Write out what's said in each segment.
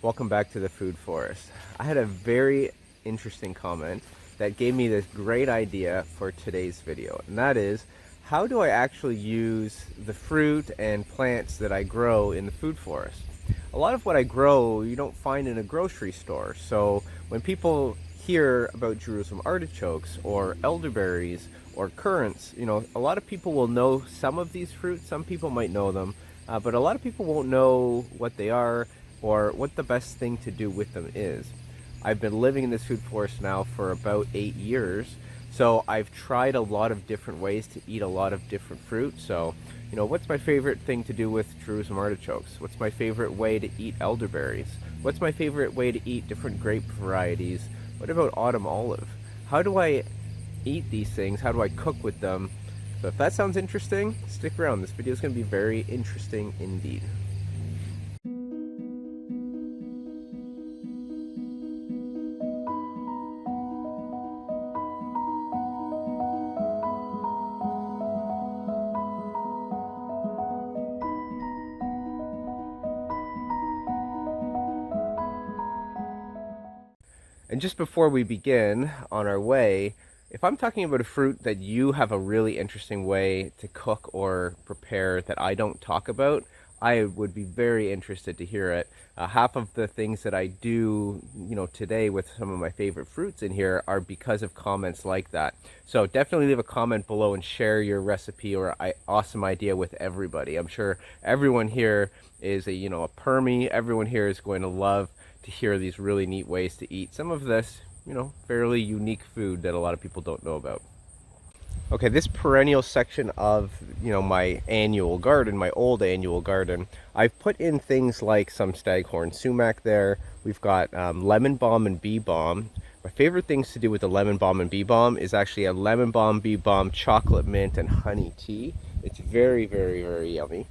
Welcome back to the Food Forest. I had a very interesting comment that gave me this great idea for today's video, and that is, how do I actually use the fruit and plants that I grow in the food forest? A lot of what I grow you don't find in a grocery store, so when people hear about Jerusalem artichokes or elderberries or currants, a lot of people will know some of these fruits. Some people might know them, but a lot of people won't know what they are or what the best thing to do with them is. I've been living in this food forest now for about 8 years, so I've tried a lot of different ways to eat a lot of different fruit. So, what's my favorite thing to do with Jerusalem artichokes? What's my favorite way to eat elderberries? What's my favorite way to eat different grape varieties? What about autumn olive? How do I eat these things? How do I cook with them? So if that sounds interesting, stick around. This video is going to be very interesting indeed. And just before we begin on our way, if I'm talking about a fruit that you have a really interesting way to cook or prepare that I don't talk about, I would be very interested to hear it. Half of the things that I do, today with some of my favorite fruits in here are because of comments like that. So definitely leave a comment below and share your recipe or awesome idea with everybody. I'm sure everyone here is a permie. Everyone here is going to love to hear these really neat ways to eat some of this, fairly unique food that a lot of people don't know about. Okay, this perennial section of, my annual garden, my old annual garden, I've put in things like some staghorn sumac there. We've got lemon balm and bee balm. My favorite things to do with the lemon balm and bee balm is actually a lemon balm, bee balm, chocolate mint, and honey tea. It's very, very, very yummy.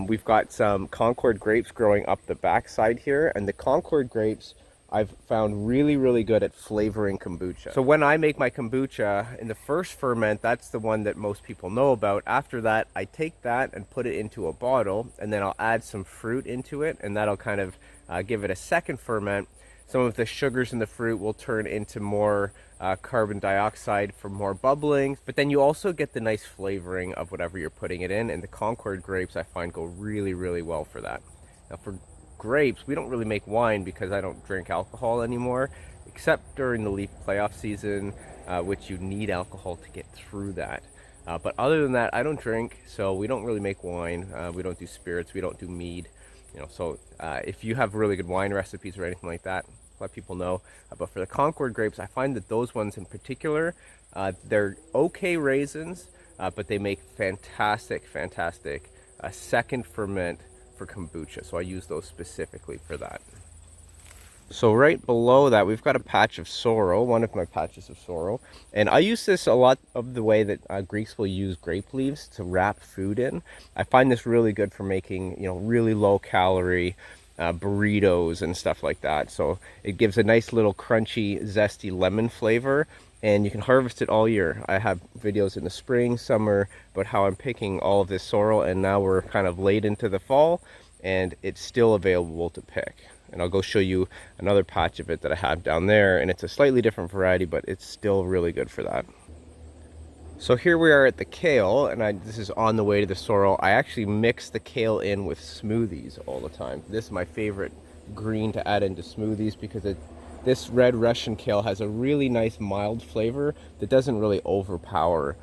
We've got some Concord grapes growing up the backside here, and the Concord grapes I've found really, really good at flavoring kombucha. So when I make my kombucha, in the first ferment, that's the one that most people know about. After that, I take that and put it into a bottle, and then I'll add some fruit into it, and that'll kind of give it a second ferment. Some of the sugars in the fruit will turn into more carbon dioxide for more bubbling, but then you also get the nice flavoring of whatever you're putting it in, and the Concord grapes I find go really, really well for that. Now for grapes, we don't really make wine because I don't drink alcohol anymore, except during the leaf playoff season, which you need alcohol to get through that. But other than that, I don't drink, so we don't really make wine. We don't do spirits, we don't do mead. So if you have really good wine recipes or anything like that, let people know. But for the Concord grapes, I find that those ones in particular, they're okay raisins, but they make fantastic second ferment for kombucha. So I use those specifically for that. So right below that, we've got a patch of sorrel, one of my patches of sorrel. And I use this a lot of the way that Greeks will use grape leaves to wrap food in. I find this really good for making, really low calorie burritos and stuff like that. So it gives a nice little crunchy, zesty lemon flavor, and you can harvest it all year. I have videos in the spring, summer, about how I'm picking all of this sorrel, and now we're kind of late into the fall, and it's still available to pick. And I'll go show you another patch of it that I have down there, and it's a slightly different variety, but it's still really good for that. So here we are at the kale, and this is on the way to the sorrel. I actually mix the kale in with smoothies all the time. This is my favorite green to add into smoothies because this red Russian kale has a really nice mild flavor that doesn't really overpower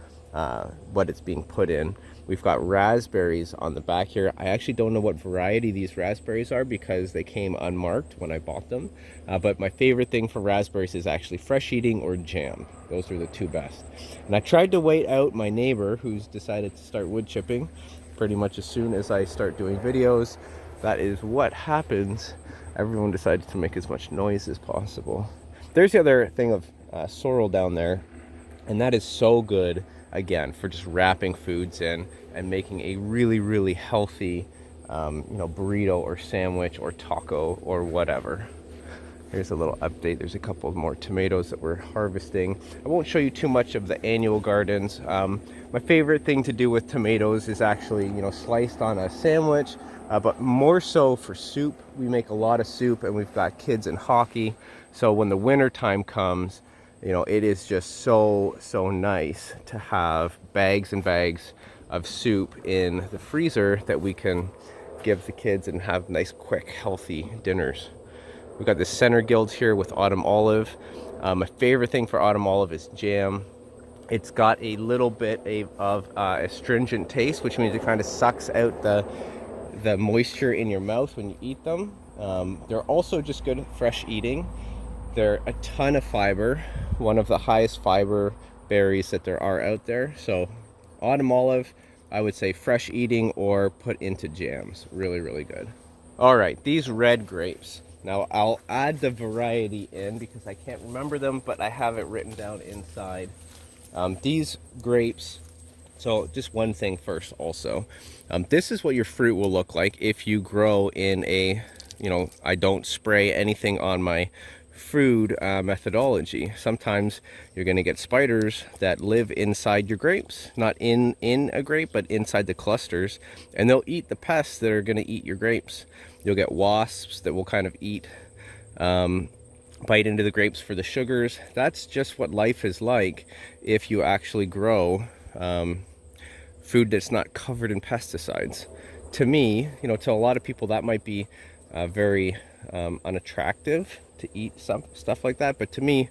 what it's being put in. We've got raspberries on the back here. I actually don't know what variety these raspberries are because they came unmarked when I bought them. But my favorite thing for raspberries is actually fresh eating or jam. Those are the two best. And I tried to wait out my neighbor who's decided to start wood chipping pretty much as soon as I start doing videos. That is what happens. Everyone decided to make as much noise as possible. There's the other thing of sorrel down there, and that is so good, again, for just wrapping foods in and making a really, really healthy, burrito or sandwich or taco or whatever. Here's a little update. There's a couple more tomatoes that we're harvesting. I won't show you too much of the annual gardens. My favorite thing to do with tomatoes is actually, sliced on a sandwich but more so for soup. We make a lot of soup, and we've got kids in hockey. So when the winter time comes, you know, it is just so nice to have bags and bags of soup in the freezer that we can give the kids and have nice, quick, healthy dinners. We've got the center guild here with autumn olive. My favorite thing for autumn olive is jam. It's got a little bit of astringent taste, which means it kind of sucks out the moisture in your mouth when you eat them. They're also just good fresh eating. They're a ton of fiber, one of the highest fiber berries that there are out there. So autumn olive, I would say fresh eating or put into jams. Really, really good. All right, these red grapes. Now I'll add the variety in because I can't remember them, but I have it written down inside. These grapes, so just one thing first also. This is what your fruit will look like if you grow in a, you know, I don't spray anything on my food methodology. Sometimes you're going to get spiders that live inside your grapes, not in a grape, but inside the clusters, and they'll eat the pests that are going to eat your grapes. You'll get wasps that will kind of eat, bite into the grapes for the sugars. That's just what life is like if you actually grow food that's not covered in pesticides. To me, you know, to a lot of people that might be very unattractive to eat some stuff like that, but to me,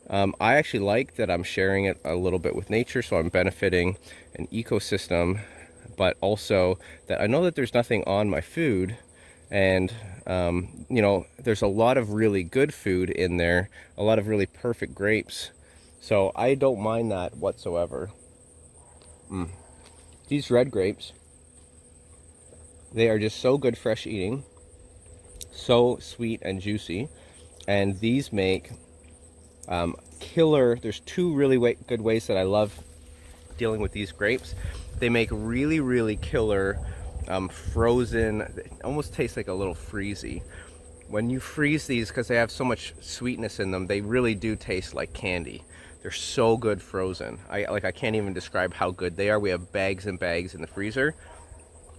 I actually like that I'm sharing it a little bit with nature, so I'm benefiting an ecosystem, but also that I know that there's nothing on my food. And you know, there's a lot of really good food in there, a lot of really perfect grapes, so I don't mind that whatsoever. These red grapes, they are just so good fresh eating, so sweet and juicy, and these make killer. There's two really good ways that I love dealing with these grapes. They make really killer frozen, it almost tastes like a little freezy. When you freeze these, because they have so much sweetness in them, they really do taste like candy. They're so good frozen. I can't even describe how good they are. We have bags and bags in the freezer.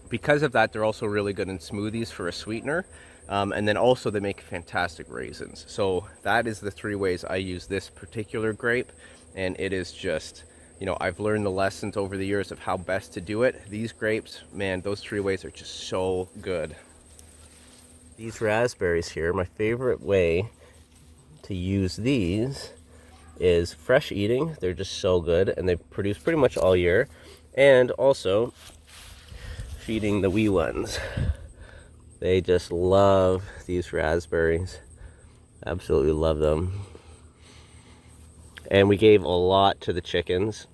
Because of that, they're also really good in smoothies for a sweetener. And then also they make fantastic raisins. So that is the three ways I use this particular grape. And it is just, you know, I've learned the lessons over the years of how best to do it. These grapes, man, those three ways are just so good. These raspberries here, my favorite way to use these is fresh eating. They're just so good, and they produce pretty much all year. And also feeding the wee ones. They just love these raspberries. Absolutely love them. And we gave a lot to the chickens.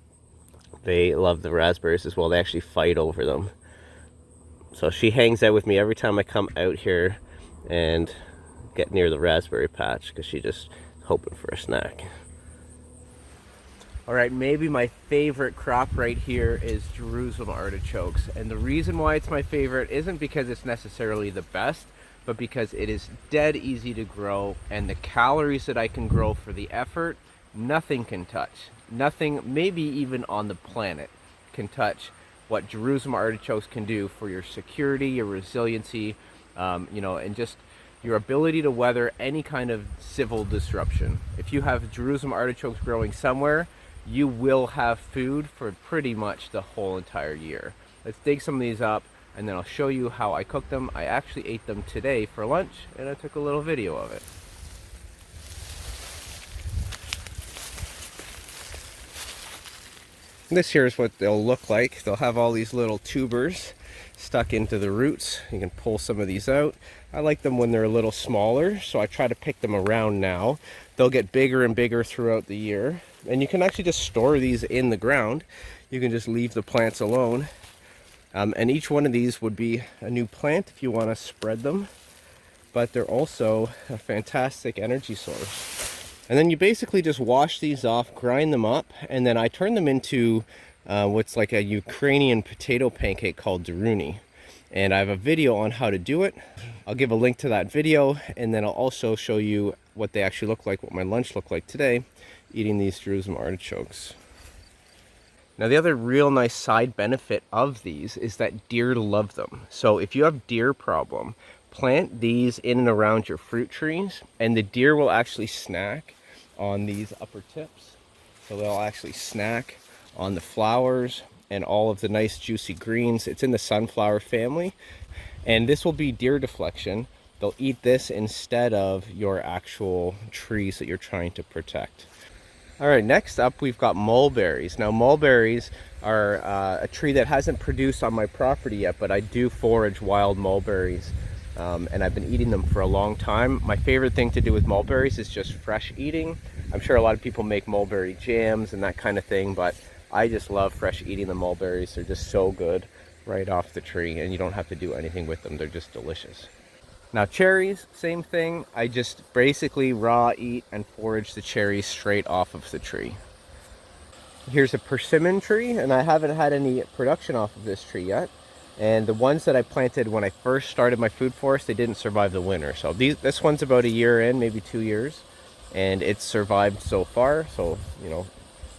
They love the raspberries as well. They actually fight over them. So she hangs out with me every time I come out here and get near the raspberry patch because she's just hoping for a snack. All right, maybe my favorite crop right here is Jerusalem artichokes. And the reason why it's my favorite isn't because it's necessarily the best, but because it is dead easy to grow, and the calories that I can grow for the effort, nothing can touch. Nothing, maybe even on the planet, can touch what Jerusalem artichokes can do for your security, your resiliency, you know, and just your ability to weather any kind of civil disruption. If you have Jerusalem artichokes growing somewhere, you will have food for pretty much the whole entire year. Let's dig some of these up, and then I'll show you how I cook them. I actually ate them today for lunch, and I took a little video of it. This here is what they'll look like. They'll have all these little tubers stuck into the roots. You can pull some of these out. I like them when they're a little smaller, so I try to pick them around now. They'll get bigger and bigger throughout the year. And you can actually just store these in the ground. You can just leave the plants alone. And each one of these would be a new plant if you want to spread them. But they're also a fantastic energy source. And then you basically just wash these off, grind them up, and then I turn them into what's like a Ukrainian potato pancake called daruni. And I have a video on how to do it. I'll give a link to that video, and then I'll also show you what they actually look like, what my lunch looked like today, eating these Jerusalem artichokes. Now the other real nice side benefit of these is that deer love them. So if you have deer problem, plant these in and around your fruit trees and the deer will actually snack on these upper tips. So they'll actually snack on the flowers and all of the nice juicy greens. It's in the sunflower family, and this will be deer deflection. They'll eat this instead of your actual trees that you're trying to protect. All right, next up we've got mulberries. Now mulberries are a tree that hasn't produced on my property yet, but I do forage wild mulberries, and I've been eating them for a long time. My favorite thing to do with mulberries is just fresh eating. I'm sure a lot of people make mulberry jams and that kind of thing, but I just love fresh eating the mulberries. They're just so good right off the tree, and you don't have to do anything with them. They're just delicious. Now cherries, same thing. I just basically raw eat and forage the cherries straight off of the tree. Here's a persimmon tree, and I haven't had any production off of this tree yet. And the ones that I planted when I first started my food forest, they didn't survive the winter. So this one's about a year in, maybe 2 years, and it's survived so far. So, you know,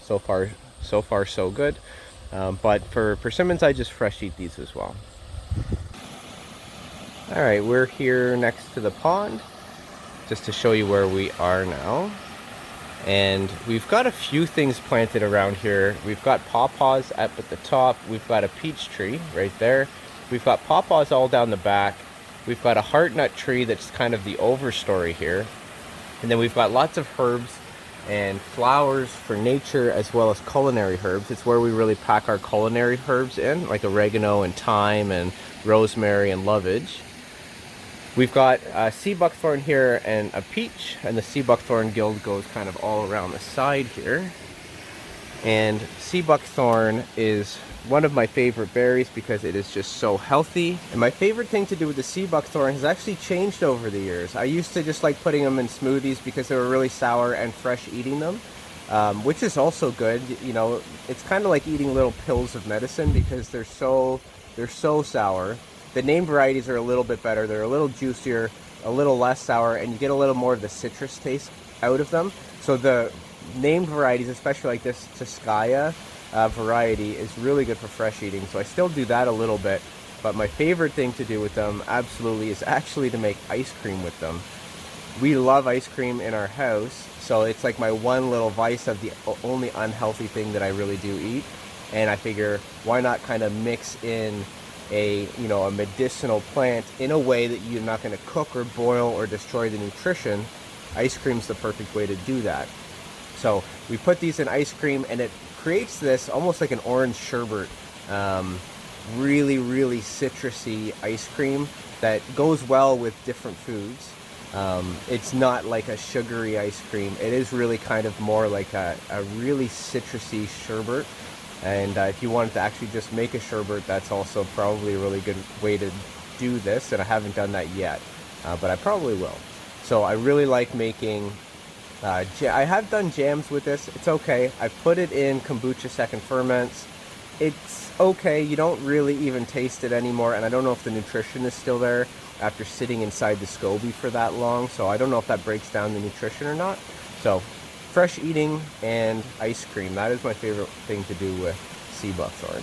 so far so good. But for persimmons, I just fresh eat these as well. All right, we're here next to the pond, just to show you where we are now. And we've got a few things planted around here. We've got Paw Paws up at the top. We've got a peach tree right there. We've got Paw Paws all down the back. We've got a heart nut tree that's kind of the overstory here. And then we've got lots of herbs and flowers for nature, as well as culinary herbs. It's where we really pack our culinary herbs in, like oregano and thyme and rosemary and lovage. We've got a sea buckthorn here and a peach, and the sea buckthorn guild goes kind of all around the side here. And sea buckthorn is one of my favorite berries because it is just so healthy. And my favorite thing to do with the sea buckthorn has actually changed over the years. I used to just like putting them in smoothies because they were really sour, and fresh eating them, which is also good. You know, it's kind of like eating little pills of medicine because they're so sour. The named varieties are a little bit better. They're a little juicier, a little less sour, and you get a little more of the citrus taste out of them. So the named varieties, especially like this Tuscaya variety, is really good for fresh eating. So I still do that a little bit, but my favorite thing to do with them absolutely is actually to make ice cream with them. We love ice cream in our house, so it's like my one little vice of the only unhealthy thing that I really do eat. And I figure, why not kind of mix in a medicinal plant in a way that you're not going to cook or boil or destroy the nutrition. Ice cream's the perfect way to do that. So we put these in ice cream, and it creates this almost like an orange sherbet, really citrusy ice cream that goes well with different foods. It's not like a sugary ice cream. It is really kind of more like a really citrusy sherbet. And if you wanted to actually just make a sherbet, that's also probably a really good way to do this. And I haven't done that yet, but I probably will. So I really like making, I have done jams with this. It's okay. I put it in kombucha second ferments. It's okay. You don't really even taste it anymore. And I don't know if the nutrition is still there after sitting inside the SCOBY for that long. So I don't know if that breaks down the nutrition or not. So fresh eating and ice cream, that is my favorite thing to do with sea buckthorn.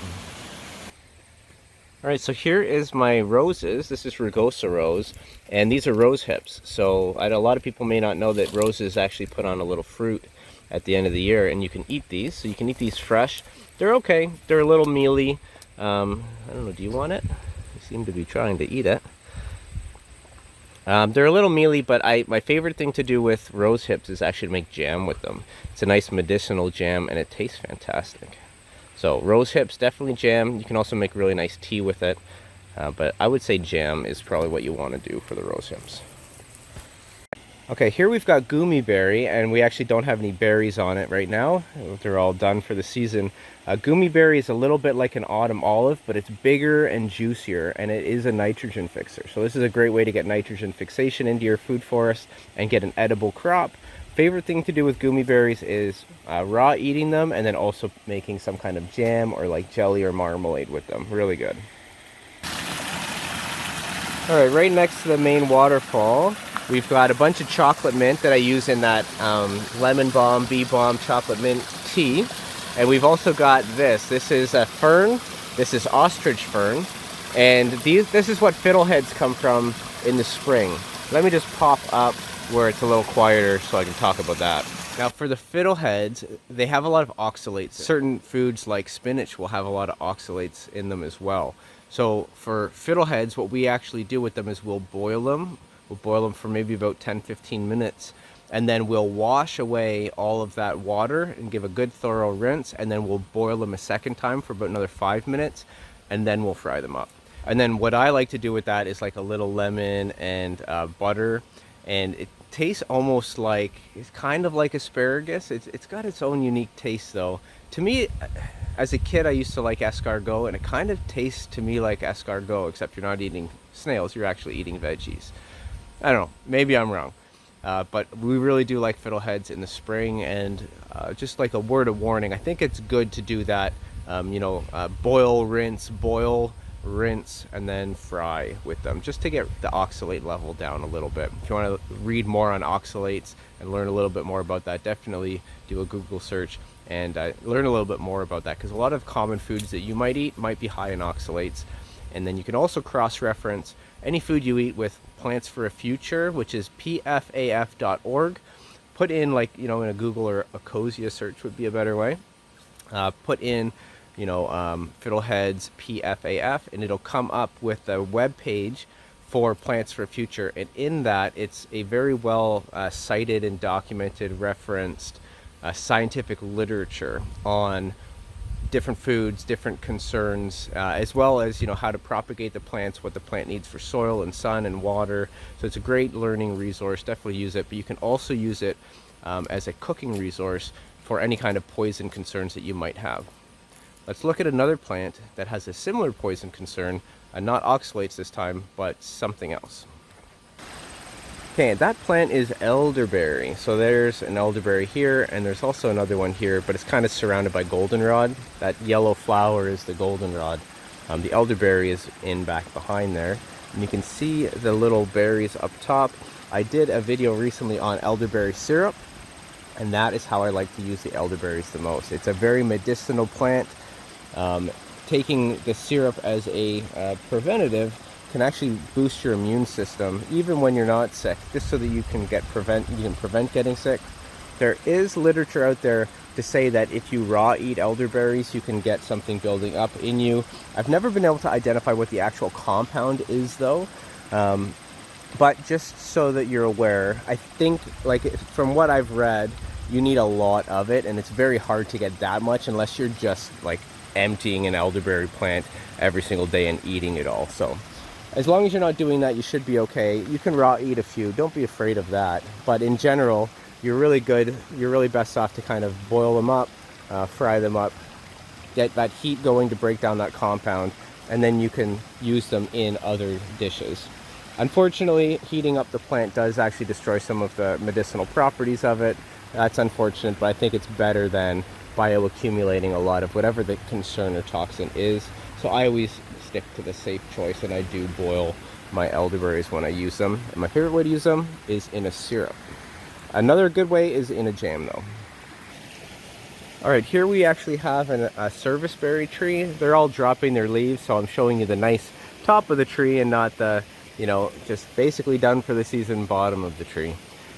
All right, so here is my roses. This is rugosa rose, and these are rose hips. So a lot of people may not know that roses actually put on a little fruit at the end of the year, and you can eat these. So you can eat these fresh. They're okay. They're a little mealy. I don't know, do you want it? You seem to be trying to eat it. They're a little mealy, but my favorite thing to do with rose hips is actually to make jam with them. It's a nice medicinal jam, and it tastes fantastic. So rose hips, definitely jam. You can also make really nice tea with it, but I would say jam is probably what you want to do for the rose hips. Okay, here we've got gummy berry, and we actually don't have any berries on it right now. They're all done for the season. Gummy berry is a little bit like an autumn olive, but it's bigger and juicier, and it is a nitrogen fixer. So this is a great way to get nitrogen fixation into your food forest and get an edible crop. Favorite thing to do with gummy berries is raw eating them, and then also making some kind of jam or like jelly or marmalade with them. Really good. All right, right next to the main waterfall, we've got a bunch of chocolate mint that I use in that lemon balm, bee balm chocolate mint tea. And we've also got this. This is a fern. This is ostrich fern. And this is what fiddleheads come from in the spring. Let me just pop up where it's a little quieter so I can talk about that. Now for the fiddleheads, they have a lot of oxalates. Certain foods like spinach will have a lot of oxalates in them as well. So for fiddleheads, what we actually do with them is we'll boil them. We'll boil them for maybe about 10-15 minutes. And then we'll wash away all of that water and give a good thorough rinse. And then we'll boil them a second time for about another 5 minutes. And then we'll fry them up. And then what I like to do with that is like a little lemon and butter. And it tastes almost like, it's kind of like asparagus. It's got its own unique taste though. To me, as a kid, I used to like escargot, and it kind of tastes to me like escargot, except you're not eating snails, you're actually eating veggies. I don't know, maybe I'm wrong. But we really do like fiddleheads in the spring, and just like a word of warning, I think it's good to do that, boil, rinse, and then fry with them, just to get the oxalate level down a little bit. If you want to read more on oxalates and learn a little bit more about that, definitely do a Google search and learn a little bit more about that, because a lot of common foods that you might eat might be high in oxalates. And then you can also cross-reference any food you eat with Plants for a Future, which is pfaf.org. Put in, in a Google or a Ecosia search would be a better way. Put in, Fiddleheads PFAF, and it'll come up with a web page for Plants for a Future. And in that, it's a very well cited and documented, referenced scientific literature on different foods, different concerns, as well as how to propagate the plants, what the plant needs for soil and sun and water. So it's a great learning resource. Definitely use it, but you can also use it as a cooking resource for any kind of poison concerns that you might have. Let's look at another plant that has a similar poison concern, not oxalates this time, but something else. Okay, that plant is elderberry. So there's an elderberry here, and there's also another one here, but it's kind of surrounded by goldenrod. That yellow flower is the goldenrod. The elderberry is in back behind there. And you can see the little berries up top. I did a video recently on elderberry syrup, and that is how I like to use the elderberries the most. It's a very medicinal plant. Taking the syrup as a preventative can actually boost your immune system even when you're not sick, just so that you can prevent getting sick. There is literature out there to say that if you raw eat elderberries, you can get something building up in you. I've never been able to identify what the actual compound is though, but just so that you're aware, I think, from what I've read, you need a lot of it, and it's very hard to get that much unless you're just emptying an elderberry plant every single day and eating it all. So as long as you're not doing that, you should be okay. You can raw eat a few, don't be afraid of that. But in general, you're really best off to kind of boil them up, fry them up, get that heat going to break down that compound, and then you can use them in other dishes. Unfortunately, heating up the plant does actually destroy some of the medicinal properties of it. That's unfortunate, but I think it's better than bioaccumulating a lot of whatever the concern or toxin is. So I always stick to the safe choice, and I do boil my elderberries when I use them. And my favorite way to use them is in a syrup. Another good way is in a jam though. Alright, here we actually have a serviceberry tree. They're all dropping their leaves, so I'm showing you the nice top of the tree and not the, just basically done for the season bottom of the tree.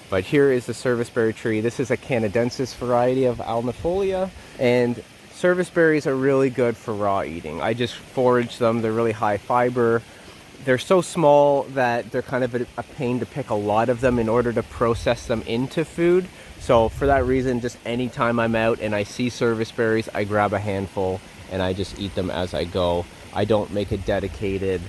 But here is the serviceberry tree. This is a Canadensis variety of Alnifolia, and serviceberries are really good for raw eating. I just forage them. They're really high fiber. They're so small that they're kind of a pain to pick a lot of them in order to process them into food. So for that reason, just anytime I'm out and I see serviceberries, I grab a handful and I just eat them as I go. I don't make a dedicated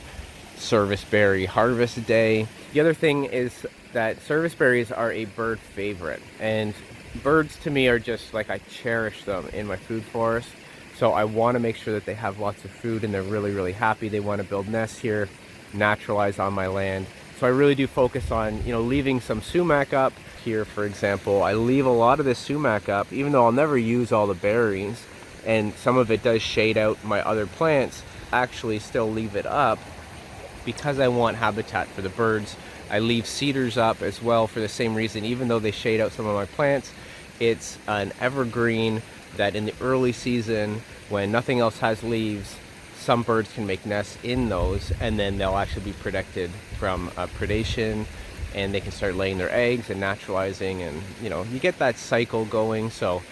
serviceberry harvest day. The other thing is that serviceberries are a bird favorite, and birds to me are just I cherish them in my food forest. So I want to make sure that they have lots of food and they're really happy. They want to build nests here, naturalize on my land. So I really do focus on, leaving some sumac up here, for example. I leave a lot of this sumac up, even though I'll never use all the berries, and some of it does shade out my other plants. Actually still leave it up because I want habitat for the birds. I leave cedars up as well for the same reason. Even though they shade out some of my plants, it's an evergreen that in the early season, when nothing else has leaves, some birds can make nests in those, and then they'll actually be protected from predation, and they can start laying their eggs and naturalizing, and you get that cycle going. So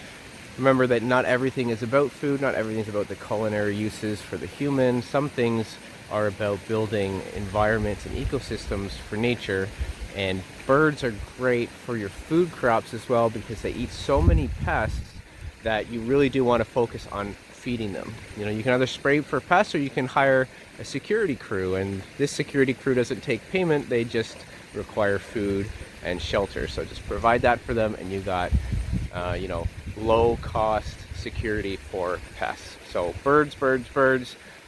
remember that not everything is about food, not everything is about the culinary uses for the human. Some things are about building environments and ecosystems for nature, and birds are great for your food crops as well, because they eat so many pests that you really do want to focus on feeding them. You can either spray for pests, or you can hire a security crew, and this security crew doesn't take payment, they just require food and shelter. So just provide that for them, and you got low cost security for pests. So birds.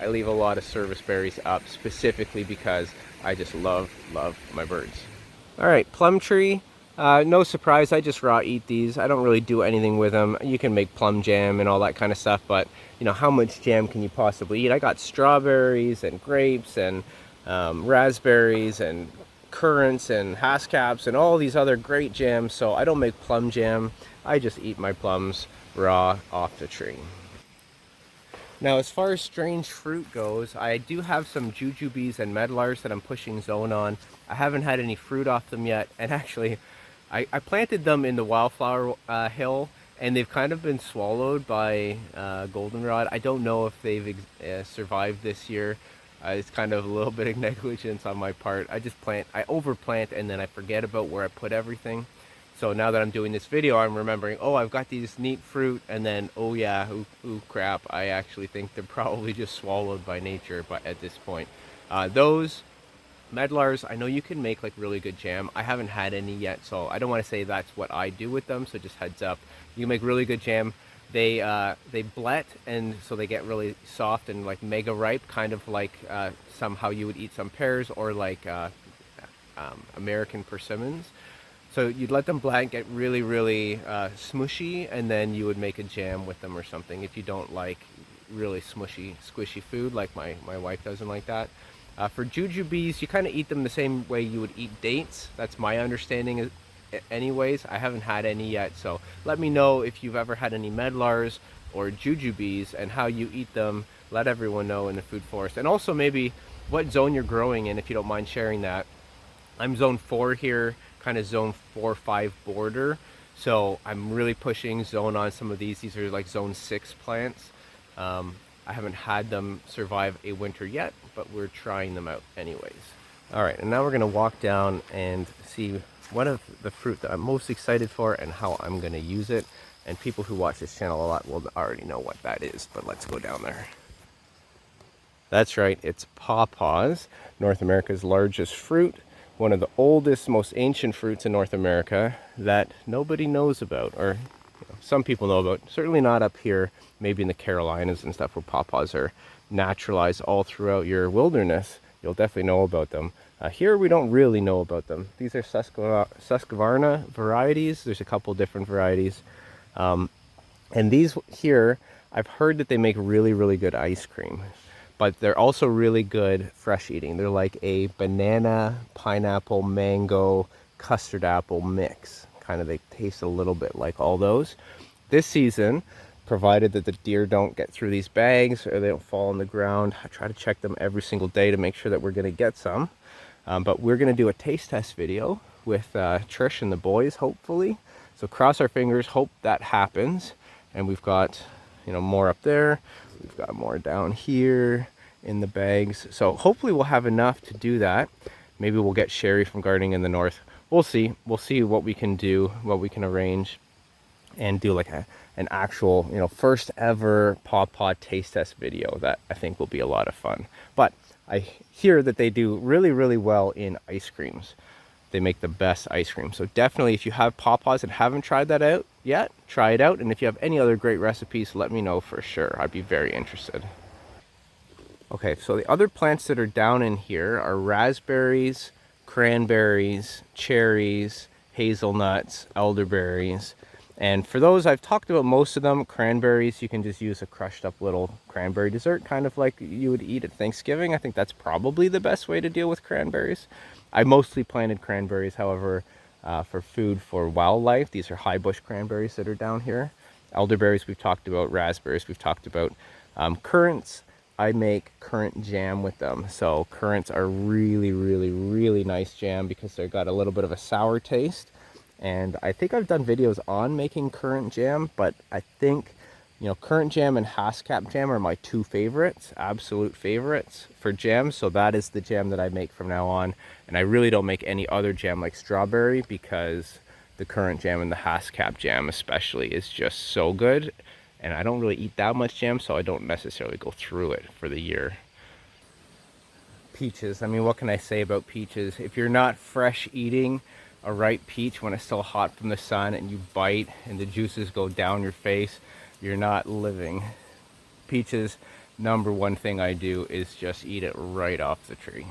I leave a lot of serviceberries up specifically because I just love my birds. All right, plum tree. No surprise, I just raw eat these. I don't really do anything with them. You can make plum jam and all that kind of stuff, but how much jam can you possibly eat? I got strawberries and grapes and raspberries and currants and haskellats and all these other great jams, so I don't make plum jam. I just eat my plums raw off the tree. Now, as far as strange fruit goes, I do have some jujubes and medlars that I'm pushing zone on. I haven't had any fruit off them yet, and actually I planted them in the wildflower hill, and they've kind of been swallowed by goldenrod. I don't know if they've survived this year. It's kind of a little bit of negligence on my part. I overplant, and then I forget about where I put everything. So now that I'm doing this video, I'm remembering, oh, I've got these neat fruit, and then, oh yeah, ooh crap, I actually think they're probably just swallowed by nature, but at this point. Those medlars, I know you can make like really good jam. I haven't had any yet, so I don't want to say that's what I do with them, so just heads up. You can make really good jam. They blet, and so they get really soft and like mega ripe, kind of like somehow you would eat some pears, or like American persimmons. So you'd let them blank, get really smushy, and then you would make a jam with them or something if you don't like really squishy food, like my wife doesn't like that. For jujubes, you kind of eat them the same way you would eat dates. That's my understanding anyways. I haven't had any yet, so let me know if you've ever had any medlars or jujubes and how you eat them. Let everyone know in the food forest, and also maybe what zone you're growing in, if you don't mind sharing that. I'm zone 4 here, kind of zone 4-5 border, so I'm really pushing zone on some of these. These are like zone 6 plants. I haven't had them survive a winter yet, but we're trying them out anyways. All right, and now we're gonna walk down and see one of the fruit that I'm most excited for and how I'm gonna use it. And people who watch this channel a lot will already know what that is, but let's go down there. That's right, it's Paw Paws, North America's largest fruit. One of the oldest, most ancient fruits in North America that nobody knows about, or some people know about. Certainly not up here, maybe in the Carolinas and stuff, where pawpaws are naturalized all throughout your wilderness. You'll definitely know about them. Here we don't really know about them. These are Susquehanna varieties. There's a couple different varieties. And these here, I've heard that they make really good ice cream. But they're also really good fresh eating. They're like a banana, pineapple, mango, custard apple mix. Kind of, they taste a little bit like all those. This season, provided that the deer don't get through these bags or they don't fall on the ground, I try to check them every single day to make sure that we're gonna get some. But we're gonna do a taste test video with Trish and the boys, hopefully. So cross our fingers, hope that happens. And we've got, more up there. We've got more down here in the bags. So hopefully we'll have enough to do that. Maybe we'll get Sherry from Gardening in the North. We'll see. We'll see what we can do, what we can arrange, and do like an actual, first ever Paw Paw taste test video that I think will be a lot of fun. But I hear that they do really well in ice creams. They make the best ice cream. So definitely, if you have Paw Paws and haven't tried that out yet, try it out. And if you have any other great recipes, let me know for sure. I'd be very interested. Okay, so the other plants that are down in here are raspberries, cranberries, cherries, hazelnuts, elderberries. And for those, I've talked about most of them. Cranberries, you can just use a crushed up little cranberry dessert, kind of like you would eat at Thanksgiving. I think that's probably the best way to deal with cranberries. I mostly planted cranberries, however, for food for wildlife. These are high bush cranberries that are down here. Elderberries we've talked about, raspberries we've talked about. Currants, I make currant jam with them. So currants are really, really, really nice jam because they've got a little bit of a sour taste. And I think I've done videos on making currant jam, but I think, you know, currant jam and haskap jam are my two favorites, absolute favorites for jam. So that is the jam that I make from now on. And I really don't make any other jam like strawberry because the currant jam and the haskap jam especially is just so good. And I don't really eat that much jam, so I don't necessarily go through it for the year. Peaches, I mean, what can I say about peaches? If you're not fresh eating a ripe peach when it's still hot from the sun and you bite and the juices go down your face, you're not living. Peaches, number one thing I do is just eat it right off the tree.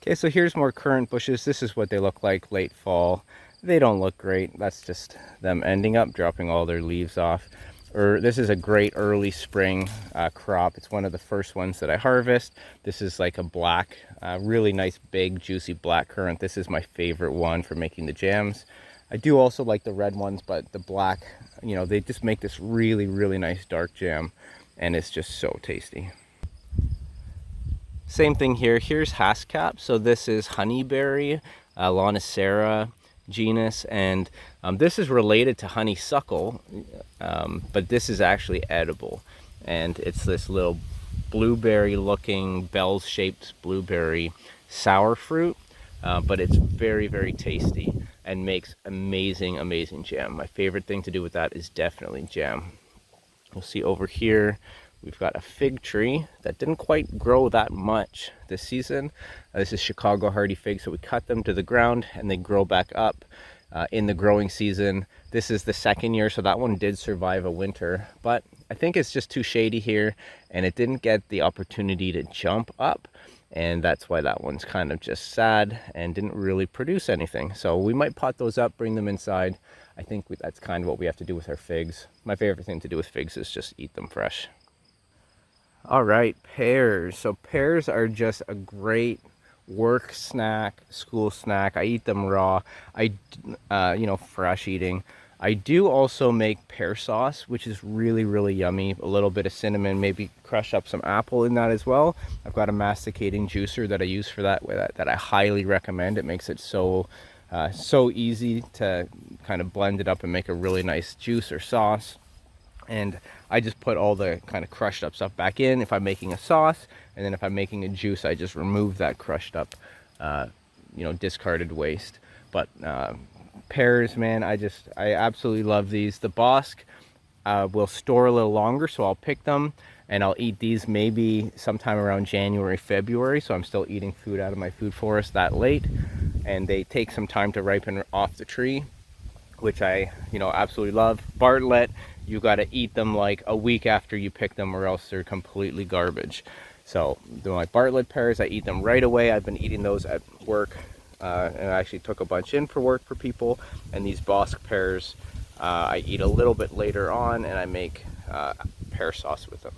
Okay, so here's more currant bushes. This is what they look like late fall. They don't look great. That's just them ending up dropping all their leaves off. This is a great early spring crop. It's one of the first ones that I harvest. This is like a black, really nice big juicy black currant. This is my favorite one for making the jams. I do also like the red ones, but the black, you know, they just make this really, really nice dark jam, and it's just so tasty. Same thing here. Here's haskap. So this is honeyberry, Lonicera genus, and this is related to honeysuckle, but this is actually edible, and it's this little blueberry looking bell shaped blueberry sour fruit, but it's very, very tasty and makes amazing jam. My favorite thing to do with that is definitely jam. You'll see over here we've got a fig tree that didn't quite grow that much this season. This is Chicago hardy figs, so we cut them to the ground and they grow back up in the growing season. This is the second year, so that one did survive a winter, but I think it's just too shady here and it didn't get the opportunity to jump up, and that's why that one's kind of just sad and didn't really produce anything. So we might pot those up, bring them inside. I think that's kind of what we have to do with our figs. My favorite thing to do with figs is just eat them fresh. All right, pears. So pears are just a great work snack, school snack. I eat them raw. You know, fresh eating. I do also make pear sauce, which is really, really yummy. A little bit of cinnamon, maybe crush up some apple in that as well. I've got a masticating juicer that I use for that I highly recommend. It makes it so easy to kind of blend it up and make a really nice juice or sauce. And I just put all the kind of crushed up stuff back in if I'm making a sauce, and then if I'm making a juice, I just remove that crushed up, you know, discarded waste. But pears, man, I absolutely love these. The Bosque will store a little longer, so I'll pick them and I'll eat these maybe sometime around January, February. So I'm still eating food out of my food forest that late, and they take some time to ripen off the tree, which I, you know, absolutely love. Bartlett, you got to eat them like a week after you pick them, or else they're completely garbage. So my Bartlett pears, I eat them right away. I've been eating those at work, and I actually took a bunch in for work for people. And these Bosque pears, I eat a little bit later on, and I make pear sauce with them.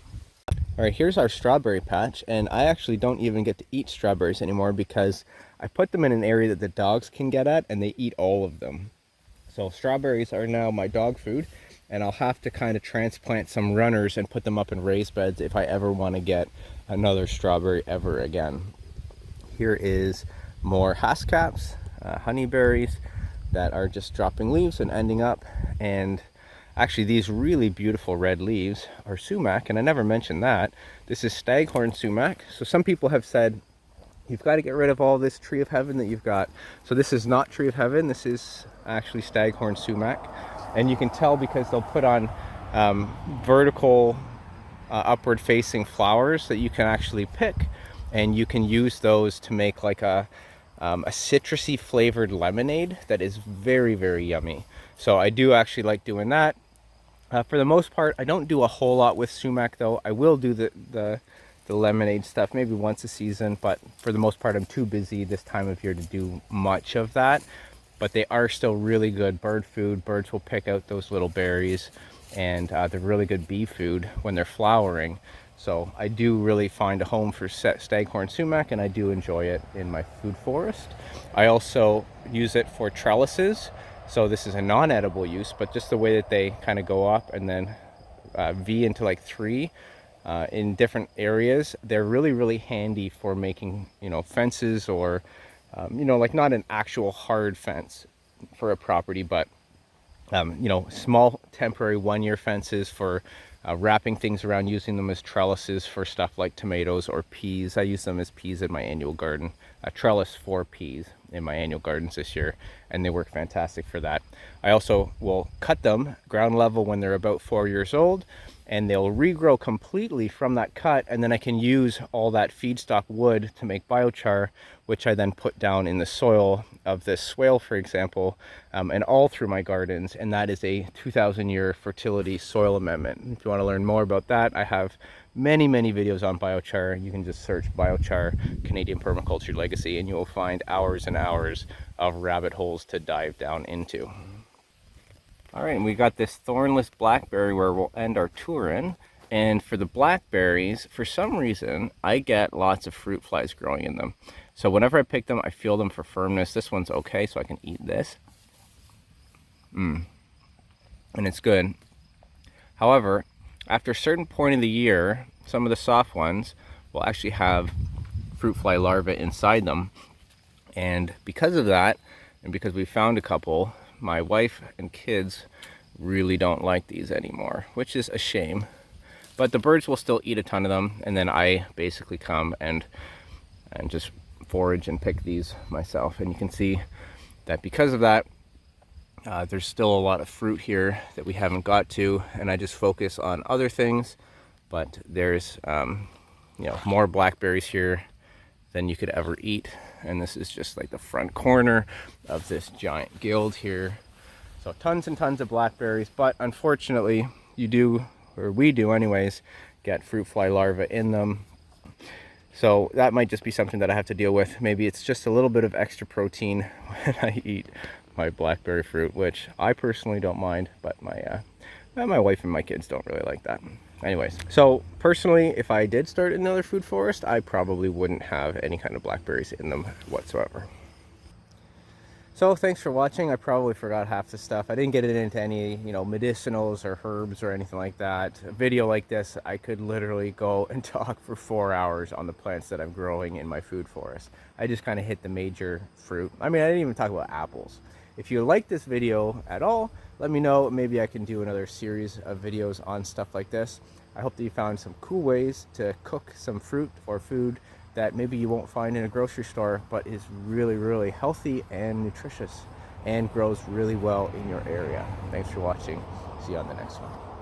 All right, here's our strawberry patch, and I actually don't even get to eat strawberries anymore because I put them in an area that the dogs can get at, and they eat all of them. So strawberries are now my dog food, and I'll have to kind of transplant some runners and put them up in raised beds if I ever want to get another strawberry ever again. Here is more haskaps, honeyberries that are just dropping leaves and ending up, and actually these really beautiful red leaves are sumac, and I never mentioned that. This is staghorn sumac. So some people have said, you've got to get rid of all this tree of heaven that you've got. So this is not tree of heaven, this is actually staghorn sumac. And you can tell because they'll put on vertical upward facing flowers that you can actually pick, and you can use those to make like a citrusy flavored lemonade that is very, very yummy. So I do actually like doing that. For the most part, I don't do a whole lot with sumac though. I will do the lemonade stuff maybe once a season, but for the most part I'm too busy this time of year to do much of that. But they are still really good bird food. Birds will pick out those little berries, and they're really good bee food when they're flowering. So I do really find a home for staghorn sumac, and I do enjoy it in my food forest. I also use it for trellises. So this is a non-edible use, but just the way that they kind of go up and then V into like 3 in different areas, they're really handy for making, you know, fences or, you know, like not an actual hard fence for a property, but you know, small temporary 1-year fences for wrapping things around, using them as trellises for stuff like tomatoes or peas. I use them as peas in my annual garden, a trellis for peas in my annual gardens this year, and they work fantastic for that. I also will cut them ground level when they're about 4 years old, and they'll regrow completely from that cut, and then I can use all that feedstock wood to make biochar, which I then put down in the soil of this swale, for example, and all through my gardens, and that is a 2,000-year fertility soil amendment. If you want to learn more about that, I have many videos on biochar. You can just search biochar Canadian permaculture legacy, and you will find hours and hours of rabbit holes to dive down into. All right, and we got this thornless blackberry where we'll end our tour in. And for the blackberries, for some reason, I get lots of fruit flies growing in them. So whenever I pick them, I feel them for firmness. This one's okay, so I can eat this. And it's good. However, after a certain point of the year, some of the soft ones will actually have fruit fly larvae inside them. And because of that, and because we found a couple, my wife and kids really don't like these anymore, which is a shame. But the birds will still eat a ton of them, and then I basically come and just forage and pick these myself. And you can see that because of that, there's still a lot of fruit here that we haven't got to, and I just focus on other things. But there's you know, more blackberries here than you could ever eat, and this is just like the front corner of this giant guild here. So tons and tons of blackberries, but unfortunately you do, or we do anyways, get fruit fly larvae in them. So that might just be something that I have to deal with. Maybe it's just a little bit of extra protein when I eat my blackberry fruit, which I personally don't mind, but my wife and my kids don't really like that. Anyways, so personally, if I did start another food forest, I probably wouldn't have any kind of blackberries in them whatsoever. So thanks for watching. I probably forgot half the stuff. I didn't get it into any, you know, medicinals or herbs or anything like that. A video like this, I could literally go and talk for 4 hours on the plants that I'm growing in my food forest. I just kind of hit the major fruit. I mean, I didn't even talk about apples. If you like this video at all, let me know. Maybe I can do another series of videos on stuff like this. I hope that you found some cool ways to cook some fruit or food that maybe you won't find in a grocery store, but is really healthy and nutritious and grows really well in your area. Thanks for watching. See you on the next one.